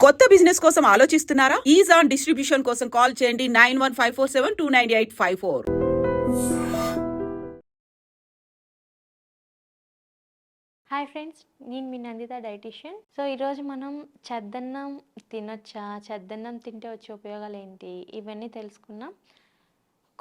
కొత్త బిజినెస్ కోసం ఆలోచిస్తున్నారా? ఈజ్ ఆన్ డిస్ట్రిబ్యూషన్ కోసం కాల్ చేయండి 9154729854. హాయ్ ఫ్రెండ్స్, నేను మీ నందిత డైటీషియన్. సో ఈరోజు మనం చద్దన్నం తినొచ్చా, చద్దన్నం తింటే వచ్చే ఉపయోగాలు ఏంటి, ఇవన్నీ తెలుసుకున్నాం.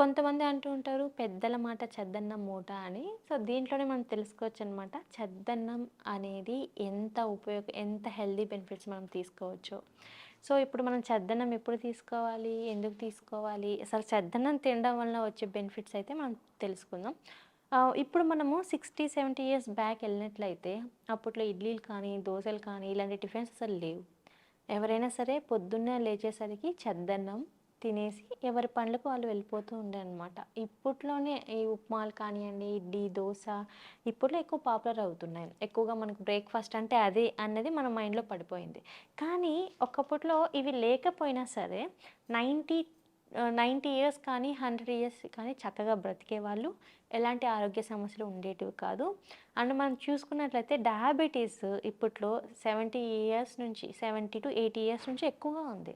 కొంతమంది అంటూ ఉంటారు పెద్దల మాట చద్దన్నం మూట అని. సో దీంట్లోనే మనం తెలుసుకోవచ్చు అనమాట చద్దన్నం అనేది ఎంత హెల్దీ బెనిఫిట్స్ మనం తీసుకోవచ్చు. సో ఇప్పుడు మనం చద్దన్నం ఎప్పుడు తీసుకోవాలి, ఎందుకు తీసుకోవాలి, అసలు చద్దన్నం తినడం వల్ల వచ్చే బెనిఫిట్స్ అయితే మనం తెలుసుకుందాం. ఇప్పుడు మనము 60-70 ఇయర్స్ బ్యాక్ వెళ్ళినట్లయితే అప్పట్లో ఇడ్లీలు కానీ, దోశలు కానీ ఇలాంటి టిఫిన్స్ అసలు లేవు. ఎవరైనా సరే పొద్దున్నే లేచేసరికి చద్దన్నం తినేసి ఎవరి పనులకు వాళ్ళు వెళ్ళిపోతూ ఉండేనమాట. ఇప్పట్లోనే ఈ ఉప్మాలు కానివ్వండి, ఇడ్లీ, దోశ ఇప్పట్లో ఎక్కువ పాపులర్ అవుతున్నాయి. ఎక్కువగా మనకు బ్రేక్ఫాస్ట్ అంటే అదే అన్నది మన మైండ్లో పడిపోయింది. కానీ ఒకప్పట్లో ఇవి లేకపోయినా సరే 90 ఇయర్స్ కానీ 100 ఇయర్స్ కానీ చక్కగా బ్రతికేవాళ్ళు. ఎలాంటి ఆరోగ్య సమస్యలు ఉండేటివి కాదు. అండ్ మనం చూసుకున్నట్లయితే డయాబెటీస్ ఇప్పట్లో 70-80 ఇయర్స్ నుంచి ఎక్కువగా ఉంది.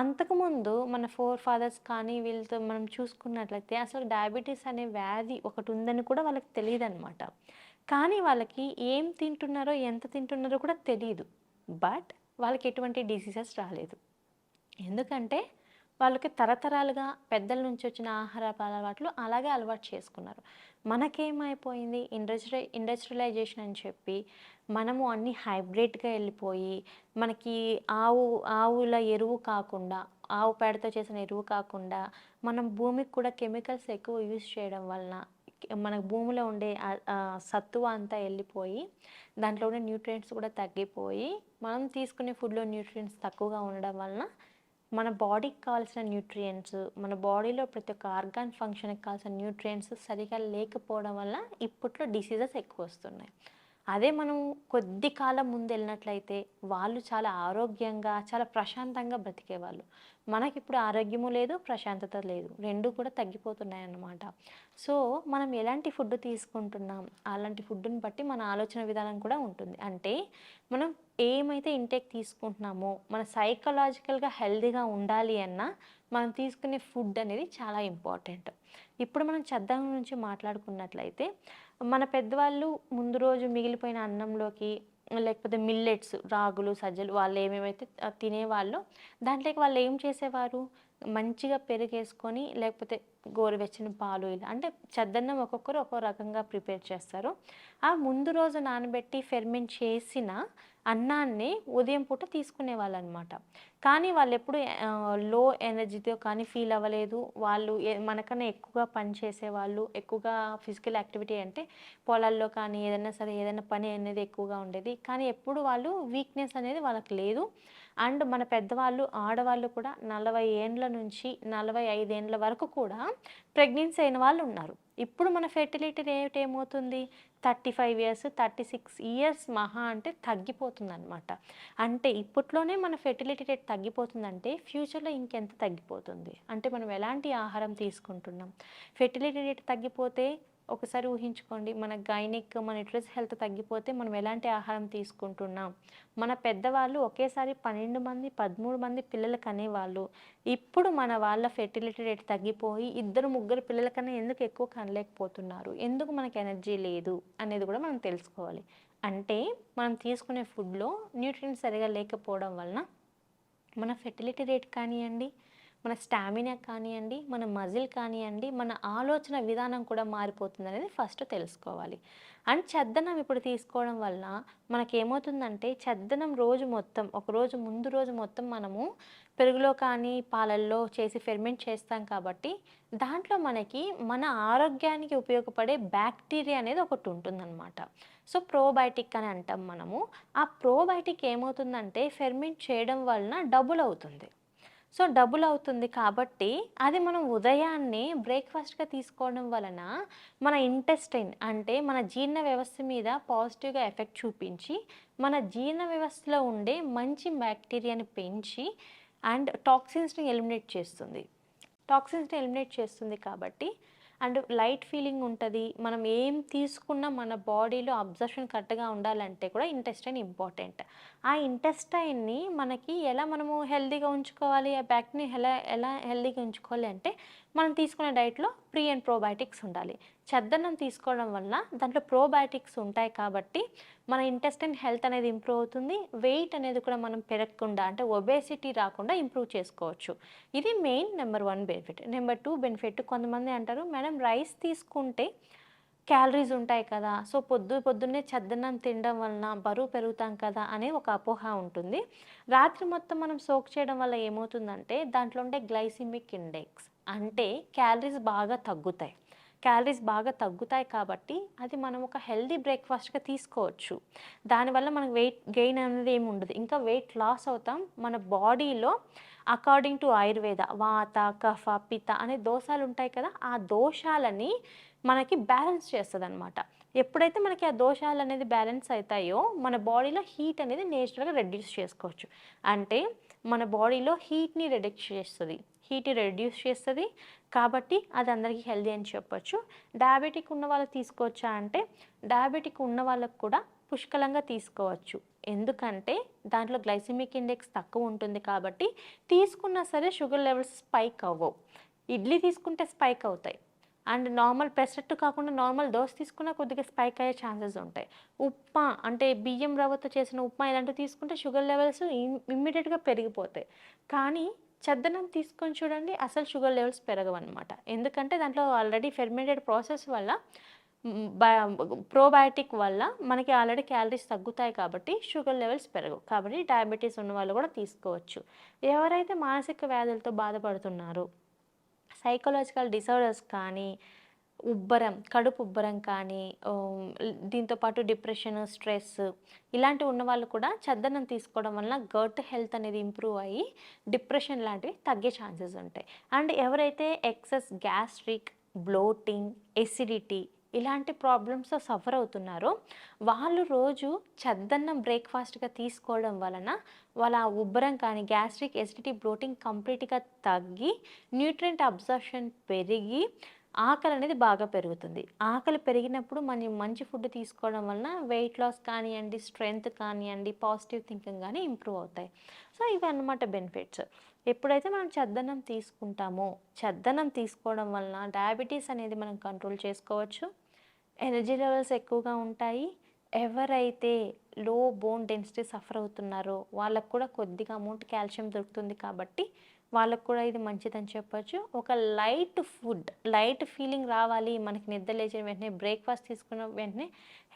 అంతకుముందు మన ఫాదర్స్ కానీ వీళ్ళతో మనం చూసుకున్నట్లయితే అసలు డయాబెటీస్ అనే వ్యాధి ఒకటి ఉందని కూడా వాళ్ళకి తెలియదన్నమాట. కానీ వాళ్ళకి ఏం తింటున్నారో, ఎంత తింటున్నారో కూడా తెలియదు. బట్ వాళ్ళకి ఎటువంటి డిసీజెస్ రాలేదు. ఎందుకంటే వాళ్ళకి తరతరాలుగా పెద్దల నుంచి వచ్చిన ఆహారపు అలవాట్లు అలాగే అలవాటు చేసుకున్నారు. మనకేమైపోయింది, ఇండస్ట్రియలైజేషన్ అని చెప్పి మనము అన్నీ హైబ్రిడ్గా వెళ్ళిపోయి మనకి ఆవుల ఎరువు కాకుండా, ఆవు పేడతో చేసిన ఎరువు కాకుండా మనం భూమికి కూడా కెమికల్స్ ఎక్కువ యూజ్ చేయడం వలన మన భూమిలో ఉండే సత్తువ అంతా వెళ్ళిపోయి దాంట్లో ఉండే న్యూట్రియంట్స్ కూడా తగ్గిపోయి మనం తీసుకునే ఫుడ్లో న్యూట్రియంట్స్ తక్కువగా ఉండడం వలన మన బాడీకి కావాల్సిన న్యూట్రియంట్స్, మన బాడీలో ప్రతి ఒక్క ఆర్గాన్ ఫంక్షన్కి కావాల్సిన న్యూట్రియంట్స్ సరిగా లేకపోవడం వల్ల ఇప్పట్లో డిసీజెస్ ఎక్కువ వస్తున్నాయి. అదే మనం కొద్ది కాలం ముందు వెళ్ళినట్లయితే వాళ్ళు చాలా ఆరోగ్యంగా, చాలా ప్రశాంతంగా బ్రతికేవాళ్ళు. మనకిప్పుడు ఆరోగ్యము లేదు, ప్రశాంతత లేదు, రెండు కూడా తగ్గిపోతున్నాయి అన్నమాట. సో మనం ఎలాంటి ఫుడ్ తీసుకుంటున్నాం, అలాంటి ఫుడ్ని బట్టి మన ఆలోచన విధానం కూడా ఉంటుంది. అంటే మనం ఏమైతే ఇంటేక్ తీసుకుంటున్నామో, మన సైకలాజికల్గా హెల్తీగా ఉండాలి అన్నా మనం తీసుకునే ఫుడ్ అనేది చాలా ఇంపార్టెంట్. ఇప్పుడు మనం చద్దన్నం నుంచి మాట్లాడుకున్నట్లయితే మన పెద్దవాళ్ళు ముందు రోజు మిగిలిపోయిన అన్నంలోకి లేకపోతే మిల్లెట్స్, రాగులు, సజ్జలు వాళ్ళు ఏమేమైతే తినేవాళ్ళో దాంట్లోకి వాళ్ళు ఏం చేసేవారు, మంచిగా పెరుగేసుకొని లేకపోతే గోరువెచ్చని పాలు, ఇలా అంటే చద్దన్నం ఒక్కొక్కరు ఒక్కో రకంగా ప్రిపేర్ చేస్తారు. ఆ ముందు రోజు నానబెట్టి ఫెర్మెంట్ చేసిన అన్నాన్ని ఉదయం పూట తీసుకునేవాళ్ళు అనమాట. కానీ వాళ్ళు ఎప్పుడు లో ఎనర్జీతో కానీ ఫీల్ అవ్వలేదు. వాళ్ళు మనకన్నా ఎక్కువగా పని చేసేవాళ్ళు, ఎక్కువగా ఫిజికల్ యాక్టివిటీ అంటే పొలాల్లో కానీ ఏదైనా సరే ఏదైనా పని అనేది ఎక్కువగా ఉండేది. కానీ ఎప్పుడు వాళ్ళు వీక్నెస్ అనేది వాళ్ళకి లేదు. అండ్ మన పెద్దవాళ్ళు, ఆడవాళ్ళు కూడా 40 ఏండ్ల నుంచి 45 ఏండ్ల వరకు కూడా ప్రెగ్నెన్సీ అయిన వాళ్ళు ఉన్నారు. ఇప్పుడు మన ఫెర్టిలిటీ రేట్ ఏమవుతుంది, 35 ఇయర్స్, 36 ఇయర్స్ మహా అంటే తగ్గిపోతుందన్నమాట. అంటే ఇప్పట్లోనే మన ఫెర్టిలిటీ రేట్ తగ్గిపోతుందంటే ఫ్యూచర్లో ఇంకెంత తగ్గిపోతుంది. అంటే మనం ఎలాంటి ఆహారం తీసుకుంటున్నాం. ఫెర్టిలిటీ రేట్ తగ్గిపోతే ఒకసారి ఊహించుకోండి, మన గైనిక్, మన యూట్రస్ హెల్త్ తగ్గిపోతే మనం ఎలాంటి ఆహారం తీసుకుంటున్నాం. మన పెద్దవాళ్ళు ఒకేసారి 12 మంది 13 మంది పిల్లలు కనేవాళ్ళు. ఇప్పుడు మన వాళ్ళ ఫెర్టిలిటీ రేట్ తగ్గిపోయి 2-3 పిల్లల కన్నా ఎందుకు ఎక్కువ కనలేకపోతున్నారు, ఎందుకు మనకి ఎనర్జీ లేదు అనేది కూడా మనం తెలుసుకోవాలి. అంటే మనం తీసుకునే ఫుడ్లో న్యూట్రియంట్స్ సరిగా లేకపోవడం వలన మన ఫెర్టిలిటీ రేట్ కానివ్వండి, మన స్టామినా కానివ్వండి, మన మజిల్ కానివ్వండి, మన ఆలోచన విధానం కూడా మారిపోతుంది అనేది ఫస్ట్ తెలుసుకోవాలి. అండ్ చద్దన్నం ఇప్పుడు తీసుకోవడం వల్ల మనకేమవుతుందంటే చద్దన్నం రోజు మొత్తం, ఒకరోజు ముందు రోజు మొత్తం మనము పెరుగులో కానీ పాలల్లో చేసి ఫెర్మెంట్ చేస్తాం కాబట్టి దాంట్లో మనకి మన ఆరోగ్యానికి ఉపయోగపడే బ్యాక్టీరియా అనేది ఒకటి ఉంటుందన్నమాట. సో ప్రోబయోటిక్ అని అంటాం మనము. ఆ ప్రోబయోటిక్ ఏమవుతుందంటే ఫెర్మెంట్ చేయడం వలన డబుల్ అవుతుంది. సో డబుల్ అవుతుంది కాబట్టి అది మనం ఉదయాన్నే బ్రేక్ఫాస్ట్గా తీసుకోవడం వలన మన ఇంటెస్టైన్ అంటే మన జీర్ణ వ్యవస్థ మీద పాజిటివ్గా ఎఫెక్ట్ చూపించి మన జీర్ణ వ్యవస్థలో ఉండే మంచి బ్యాక్టీరియాని పెంచి అండ్ టాక్సిన్స్ని ఎలిమినేట్ చేస్తుంది కాబట్టి అండ్ లైట్ ఫీలింగ్ ఉంటుంది. మనం ఏం తీసుకున్నా మన బాడీలో అబ్జర్ప్షన్ కరెక్ట్గా ఉండాలంటే కూడా ఇంటెస్టైన్ ఇంపార్టెంట్. ఆ ఇంటెస్టైన్ని మనకి ఎలా మనము హెల్తీగా ఉంచుకోవాలి, ఆ బ్యాక్ని ఎలా ఎలా హెల్తీగా ఉంచుకోవాలి అంటే మనం తీసుకునే డైట్లో ప్రీ అండ్ ప్రోబయాటిక్స్ ఉండాలి. చద్దన్నం తీసుకోవడం వల్ల దాంట్లో ప్రోబయాటిక్స్ ఉంటాయి కాబట్టి మన ఇంటెస్టైన్ హెల్త్ అనేది ఇంప్రూవ్ అవుతుంది. వెయిట్ అనేది కూడా మనం పెరగకుండా అంటే ఒబేసిటీ రాకుండా ఇంప్రూవ్ చేసుకోవచ్చు. ఇది main number 1 benefit. Number 2 benefit, కొంతమంది అంటారు మేడం రైస్ తీసుకుంటే క్యాలరీస్ ఉంటాయి కదా, సో పొద్దున్నే చద్దన్నం తినడం వలన బరువు పెరుగుతాం కదా అనే ఒక అపోహ ఉంటుంది. రాత్రి మొత్తం మనం సోక్ చేయడం వల్ల ఏమవుతుందంటే దాంట్లో ఉండే గ్లైసిమిక్ ఇండెక్స్ అంటే క్యాలరీస్ బాగా తగ్గుతాయి కాబట్టి అది మనం ఒక హెల్దీ బ్రేక్ఫాస్ట్గా తీసుకోవచ్చు. దానివల్ల మనకు వెయిట్ గెయిన్ అనేది ఏమి ఉండదు, ఇంకా వెయిట్ లాస్ అవుతాం. మన బాడీలో అకార్డింగ్ టు ఆయుర్వేద వాత కఫ పిత అనే దోషాలు ఉంటాయి కదా, ఆ దోషాలని మనకి బ్యాలెన్స్ చేస్తుంది అనమాట. ఎప్పుడైతే మనకి ఆ దోషాలు అనేది బ్యాలెన్స్ అవుతాయో మన బాడీలో హీట్ అనేది నేచురల్గా రెడ్యూస్ చేసుకోవచ్చు. అంటే మన బాడీలో హీట్ని రెడ్యూస్ చేస్తుంది కాబట్టి అది అందరికీ హెల్దీ అని చెప్పొచ్చు. డయాబెటిక్ ఉన్న వాళ్ళు తీసుకోవచ్చా అంటే డయాబెటిక్ ఉన్న వాళ్ళకు కూడా పుష్కలంగా తీసుకోవచ్చు. ఎందుకంటే దాంట్లో గ్లైసిమిక్ ఇండెక్స్ తక్కువ ఉంటుంది కాబట్టి తీసుకున్నా సరే షుగర్ లెవెల్స్ స్పైక్ అవ్వవు. ఇడ్లీ తీసుకుంటే స్పైక్ అవుతాయి, అండ్ నార్మల్ పెసరట్టు కాకుండా నార్మల్ దోశ తీసుకున్నా కొద్దిగా స్పైక్ అయ్యే ఛాన్సెస్ ఉంటాయి. ఉప్మా అంటే బియ్యం రవ్వతో చేసిన ఉప్మా ఇలాంటివి తీసుకుంటే షుగర్ లెవెల్స్ ఇమ్మీడియట్గా పెరిగిపోతాయి. కానీ చద్దన్నం తీసుకొని చూడండి, అసలు షుగర్ లెవెల్స్ పెరగవన్నమాట. ఎందుకంటే దాంట్లో ఆల్రెడీ ఫెర్మెంటెడ్ ప్రాసెస్ వల్ల ప్రోబయాటిక్ వల్ల మనకి ఆల్రెడీ క్యాలరీస్ తగ్గుతాయి కాబట్టి షుగర్ లెవెల్స్ పెరగవు. కాబట్టి డయాబెటీస్ ఉన్న వాళ్ళు కూడా తీసుకోవచ్చు. ఎవరైతే మానసిక వ్యాధులతో బాధపడుతున్నారో, సైకలాజికల్ డిసార్డర్స్ కానీ, కడుపు ఉబ్బరం కానీ, దీంతోపాటు డిప్రెషన్, స్ట్రెస్ ఇలాంటివి ఉన్న వాళ్ళు కూడా చద్దన్నం తీసుకోవడం వల్ల గట్ హెల్త్ అనేది ఇంప్రూవ్ అయ్యి డిప్రెషన్ లాంటివి తగ్గే ఛాన్సెస్ ఉంటాయి. అండ్ ఎవరైతే ఎక్సెస్ గ్యాస్ట్రిక్, బ్లోటింగ్, ఎసిడిటీ ఇలాంటి ప్రాబ్లమ్స్తో సఫర్ అవుతున్నారో వాళ్ళు రోజు చద్దన్నం బ్రేక్ఫాస్ట్గా తీసుకోవడం వలన వాళ్ళ ఉబ్బరం కానీ గ్యాస్ట్రిక్, ఎసిడిటీ, బ్లోటింగ్ కంప్లీట్గా తగ్గి న్యూట్రియంట్ అబ్జర్ప్షన్ పెరిగి ఆకలి అనేది బాగా పెరుగుతుంది. ఆకలి పెరిగినప్పుడు మనం మంచి ఫుడ్ తీసుకోవడం వలన వెయిట్ లాస్ కానివ్వండి, స్ట్రెంగ్త్ కానివ్వండి, పాజిటివ్ థింకింగ్ కానీ ఇంప్రూవ్ అవుతాయి. సో ఇవి అన్నమాట బెనిఫిట్స్. ఎప్పుడైతే మనం చద్దన్నం తీసుకుంటామో చద్దన్నం తీసుకోవడం వలన డయాబెటీస్ అనేది మనం కంట్రోల్ చేసుకోవచ్చు, ఎనర్జీ లెవెల్స్ ఎక్కువగా ఉంటాయి. ఎవరైతే లో బోన్ డెన్సిటీ సఫర్ అవుతున్నారో వాళ్ళకు కూడా కొద్దిగా అమౌంట్ కాల్షియం దొరుకుతుంది కాబట్టి వాళ్ళకు కూడా ఇది మంచిదని చెప్పొచ్చు. ఒక లైట్ ఫీలింగ్ రావాలి మనకి, నిద్ర లేచిన వెంటనే బ్రేక్ఫాస్ట్ తీసుకున్న వెంటనే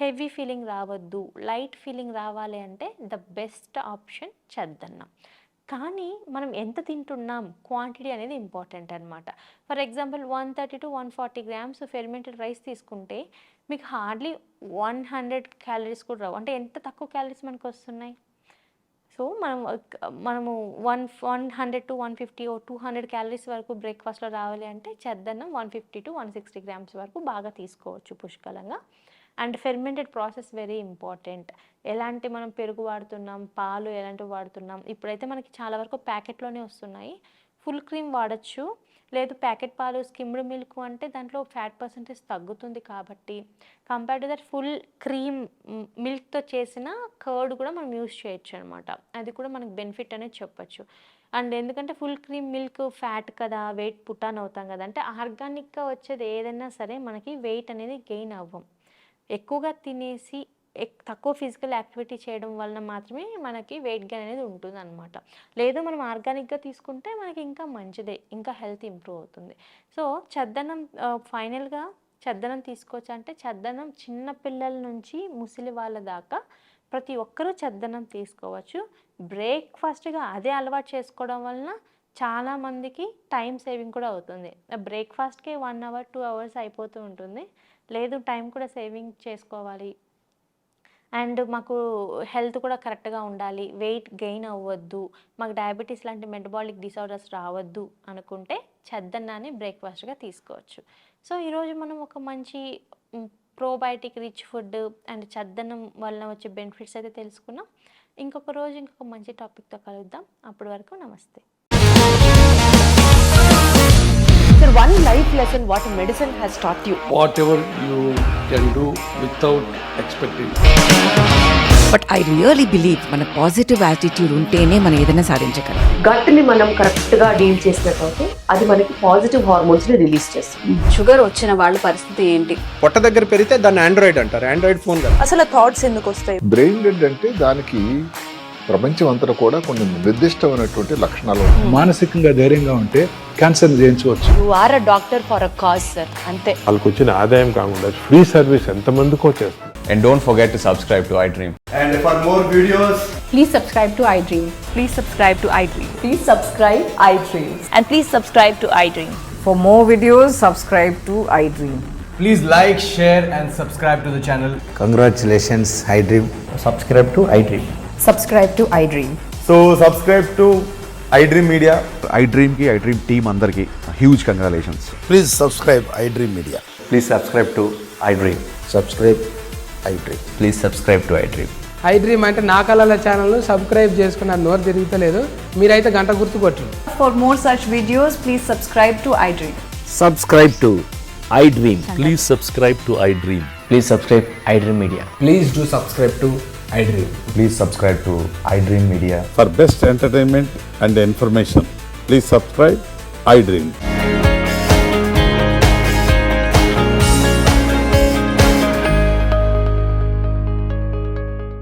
హెవీ ఫీలింగ్ రావద్దు, లైట్ ఫీలింగ్ రావాలి అంటే ద బెస్ట్ ఆప్షన్ చద్దన్నం. కానీ మనం ఎంత తింటున్నాం క్వాంటిటీ అనేది ఇంపార్టెంట్ అనమాట. For example 130 to 140 grams fermented rice తీసుకుంటే మీకు హార్డ్లీ 100 క్యాలరీస్ కూడా రావు. అంటే ఎంత తక్కువ క్యాలరీస్ మనకు వస్తున్నాయి. సో మనము 100 to 150 or 200 క్యాలరీస్ వరకు బ్రేక్ఫాస్ట్లో రావాలి అంటే చద్దన్నం 150 to 160 grams వరకు బాగా తీసుకోవచ్చు పుష్కలంగా. And fermented process very important. ఎలాంటి మనం పెరుగు వాడుతున్నాం, పాలు ఎలాంటివి వాడుతున్నాం, ఇప్పుడైతే మనకి చాలా వరకు ప్యాకెట్లోనే వస్తున్నాయి. ఫుల్ క్రీమ్ వాడచ్చు, లేదు ప్యాకెట్ పాలు, స్కిమ్డ్ మిల్క్ అంటే దాంట్లో ఫ్యాట్ పర్సెంటేజ్ తగ్గుతుంది కాబట్టి compare to that full cream మిల్క్తో చేసిన కర్డ్ కూడా మనం యూస్ చేయొచ్చు అనమాట. అది కూడా మనకు బెనిఫిట్ అనేది చెప్పచ్చు. అండ్ ఎందుకంటే ఫుల్ క్రీమ్ మిల్క్ ఫ్యాట్ కదా, వెయిట్ పుట్టాన్ అవుతాం కదా, అంటే ఆర్గానిక్గా వచ్చేది ఏదైనా సరే మనకి వెయిట్ అనేది గెయిన్ అవ్వం. ఎక్కువగా తినేసి తక్కువ ఫిజికల్ యాక్టివిటీ చేయడం వలన మాత్రమే మనకి వెయిట్ గెయిన్ అనేది ఉంటుంది అనమాట. లేదు మనం ఆర్గానిక్గా తీసుకుంటే మనకి ఇంకా మంచిదే, ఇంకా హెల్త్ ఇంప్రూవ్ అవుతుంది. సో చద్దన్నం ఫైనల్గా చద్దన్నం తీసుకోవచ్చు అంటే చద్దన్నం చిన్న పిల్లల నుంచి ముసలి వాళ్ళ దాకా ప్రతి ఒక్కరూ చద్దన్నం తీసుకోవచ్చు. బ్రేక్ఫాస్ట్గా అదే అలవాటు చేసుకోవడం వలన చాలామందికి టైం సేవింగ్ కూడా అవుతుంది. బ్రేక్ఫాస్ట్కే 1 hour 2 hours అయిపోతూ ఉంటుంది. లేదు టైం కూడా సేవింగ్ చేసుకోవాలి అండ్ మాకు హెల్త్ కూడా కరెక్ట్గా ఉండాలి, వెయిట్ గెయిన్ అవ్వద్దు, మాకు డయాబెటీస్ లాంటి మెటబాలిక్ డిసార్డర్స్ రావద్దు అనుకుంటే చద్దన్నాన్ని బ్రేక్ఫాస్ట్గా తీసుకోవచ్చు. సో ఈరోజు మనం ఒక మంచి ప్రోబయాటిక్ రిచ్ ఫుడ్ అండ్ చద్దన్నం వలన వచ్చే బెనిఫిట్స్ అయితే తెలుసుకున్నాం. ఇంకొక రోజు ఇంకొక మంచి టాపిక్తో కలుద్దాం. అప్పటి వరకు నమస్తే. Sir, one life lesson what medicine has taught you. Whatever you can do without expecting. But I really believe మన పాజిటివ్ యాటిట్యూడ్ ఉంటేనే మనం ఏదైనా సాధించగలం. గట్ని మనం కరెక్ట్గా డీల్ చేసినట్లయితే అది మనకి పాజిటివ్ హార్మోన్స్ని రిలీజ్ చేస్తుంది. షుగర్ వచ్చిన వాళ్ళ పరిస్థితి ఏంటి? పొట్ట దగ్గర పెరిగితే దాన్ని ఆండ్రాయిడ్ అంటారు, ఆండ్రాయిడ్ ఫోన్ కదా. అసలు థాట్స్ ఎందుకు వస్తాయి? బ్రెయిన్ డెడ్ అంటే దానికి ప్రపంచం అంతా కూడా కొన్ని నిర్దిష్టమైనటువంటి లక్షణాలు ఉంటాయి. మానసికంగా ధైర్యంగా ఉంటే క్యాన్సర్ జయించవచ్చు. You are a doctor for a cause, sir. అంతే. వాళ్ళకి వచ్చిన ఆదాయం కాకుండా ఫ్రీ సర్వీస్ ఎంతమందికో చేస్తుంది. And don't forget to subscribe to iDream. And for more videos, Please subscribe to iDream. Please subscribe to iDream. Please subscribe iDream. And please subscribe to iDream. For more videos, subscribe to iDream. Please like, share and subscribe to the channel. congratulations iDream. Subscribe to iDream. Subscribe to iDream. So subscribe to iDream Media. iDream కి iDream team అందరికి huge congratulations. Please subscribe iDream Media. Please subscribe to iDream. Subscribe iDream. Please subscribe to iDream. iDream అంటే నా కళల channel subscribe చేసుకున్న నోరు తిరుగుతలేదు, మీరైతే గంట గుర్తు కొట్టండి. For more such videos, please subscribe to iDream. Subscribe to iDream. Please subscribe to iDream. Please subscribe iDream Media. Please do subscribe to iDream. Please subscribe to iDream Media. For best entertainment and information please subscribe iDream.